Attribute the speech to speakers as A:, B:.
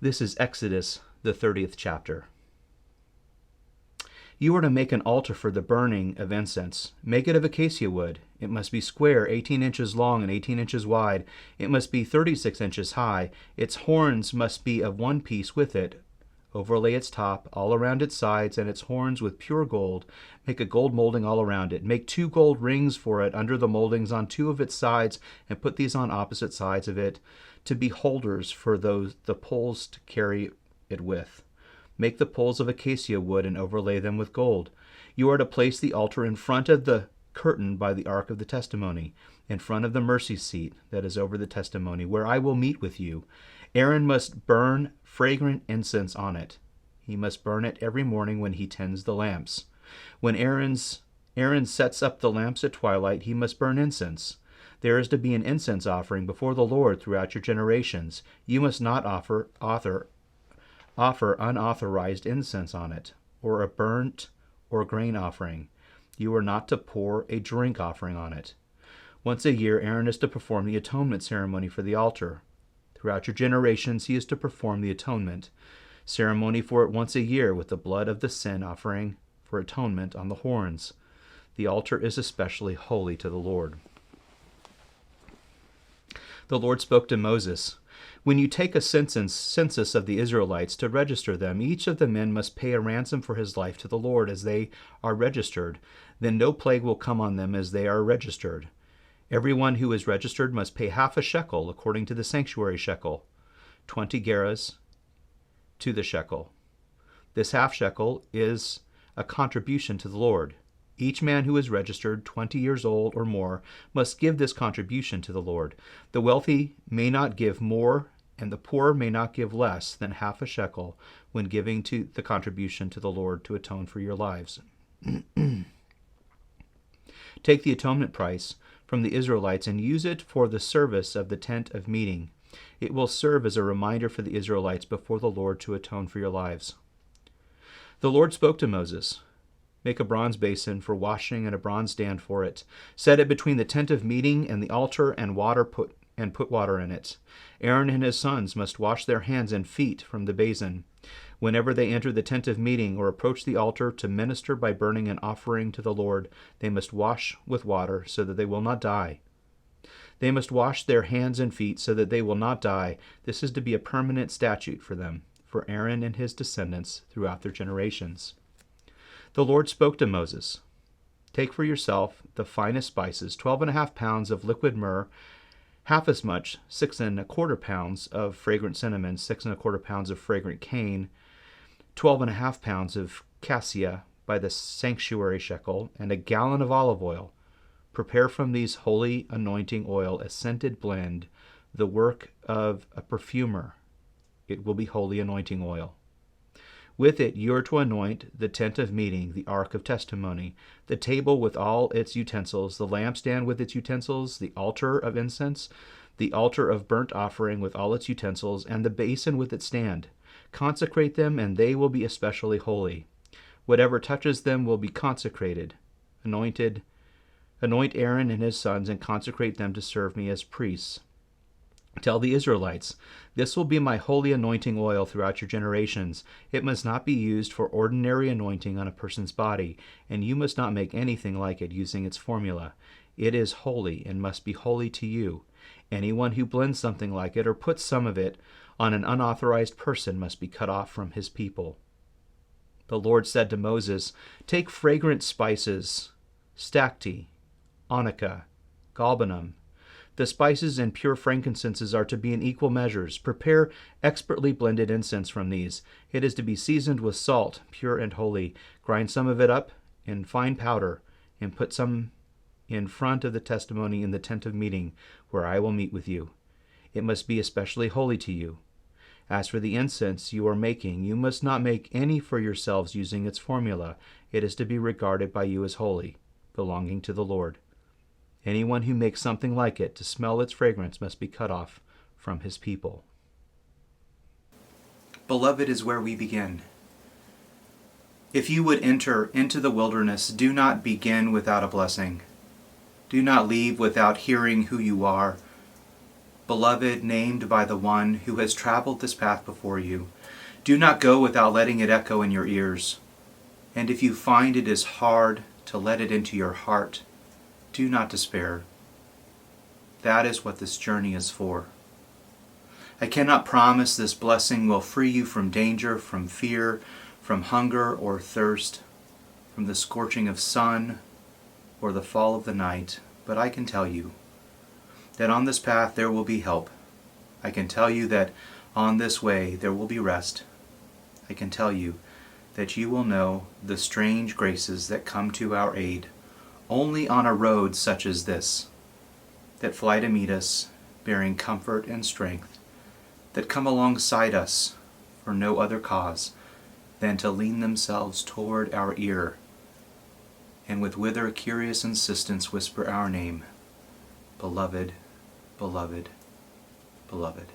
A: This is Exodus, the 30th chapter. You are to make an altar for the burning of incense. Make it of acacia wood. It must be square, 18 inches long and 18 inches wide. It must be 36 inches high. Its horns must be of one piece with it. Overlay its top, all around its sides, and its horns with pure gold. Make a gold molding all around it. Make 2 gold rings for it under the moldings on 2 of its sides, and put these on opposite sides of it to be holders for the poles to carry it with. Make the poles of acacia wood and overlay them with gold. You are to place the altar in front of the curtain by the ark of the testimony, in front of the mercy seat that is over the testimony, where I will meet with you. Aaron must burn fragrant incense on it. He must burn it every morning when he tends the lamps. When Aaron sets up the lamps at twilight, he must burn incense. There is to be an incense offering before the Lord throughout your generations. You must not offer unauthorized incense on it, or a burnt or grain offering. You are not to pour a drink offering on it. Once a year, Aaron is to perform the atonement ceremony for the altar. Throughout your generations, he is to perform the atonement ceremony for it once a year with the blood of the sin offering for atonement on the horns. The altar is especially holy to the Lord. The Lord spoke to Moses, "When you take a census of the Israelites to register them, each of the men must pay a ransom for his life to the Lord as they are registered. Then no plague will come on them as they are registered. Everyone who is registered must pay half a shekel according to the sanctuary shekel, 20 gerahs to the shekel. This half shekel is a contribution to the Lord. Each man who is registered, 20 years old or more, must give this contribution to the Lord. The wealthy may not give more, and the poor may not give less than half a shekel when giving to the contribution to the Lord to atone for your lives. Take the atonement price from the Israelites and use it for the service of the tent of meeting. It will serve as a reminder for the Israelites before the Lord to atone for your lives." The Lord spoke to Moses, "Make a bronze basin for washing and a bronze stand for it. Set it between the tent of meeting and the altar and put water in it. Aaron and his sons must wash their hands and feet from the basin. Whenever they enter the tent of meeting or approach the altar to minister by burning an offering to the Lord, they must wash with water so that they will not die. They must wash their hands and feet so that they will not die. This is to be a permanent statute for them, for Aaron and his descendants throughout their generations." The Lord spoke to Moses, "Take for yourself the finest spices, 12.5 pounds of liquid myrrh, half as much, 6.25 pounds of fragrant cinnamon, 6.25 pounds of fragrant cane, 12.5 pounds of cassia by the sanctuary shekel, and a gallon of olive oil. Prepare from these holy anointing oil a scented blend, the work of a perfumer. It will be holy anointing oil. With it you are to anoint the tent of meeting, the ark of testimony, the table with all its utensils, the lampstand with its utensils, the altar of incense, the altar of burnt offering with all its utensils, and the basin with its stand. Consecrate them, and they will be especially holy. Whatever touches them will be consecrated. Anoint Aaron and his sons, and consecrate them to serve me as priests. Tell the Israelites, this will be my holy anointing oil throughout your generations. It must not be used for ordinary anointing on a person's body, and you must not make anything like it using its formula. It is holy and must be holy to you. Anyone who blends something like it or puts some of it on an unauthorized person must be cut off from his people." The Lord said to Moses, "Take fragrant spices, stacte, onycha, galbanum. The spices and pure frankincenses are to be in equal measures. Prepare expertly blended incense from these. It is to be seasoned with salt, pure and holy. Grind some of it up in fine powder, and put some in front of the testimony in the tent of meeting, where I will meet with you. It must be especially holy to you. As for the incense you are making, you must not make any for yourselves using its formula. It is to be regarded by you as holy, belonging to the Lord. Anyone who makes something like it to smell its fragrance must be cut off from his people." Beloved is where we begin. If you would enter into the wilderness, do not begin without a blessing. Do not leave without hearing who you are, Beloved, named by the one who has traveled this path before you, do not go without letting it echo in your ears. And if you find it is hard to let it into your heart, do not despair. That is what this journey is for. I cannot promise this blessing will free you from danger, from fear, from hunger or thirst, from the scorching of sun or the fall of the night, but I can tell you that on this path there will be help. I can tell you that on this way there will be rest. I can tell you that you will know the strange graces that come to our aid only on a road such as this, that fly to meet us, bearing comfort and strength, that come alongside us for no other cause than to lean themselves toward our ear, and with wither curious insistence whisper our name, beloved, beloved, beloved.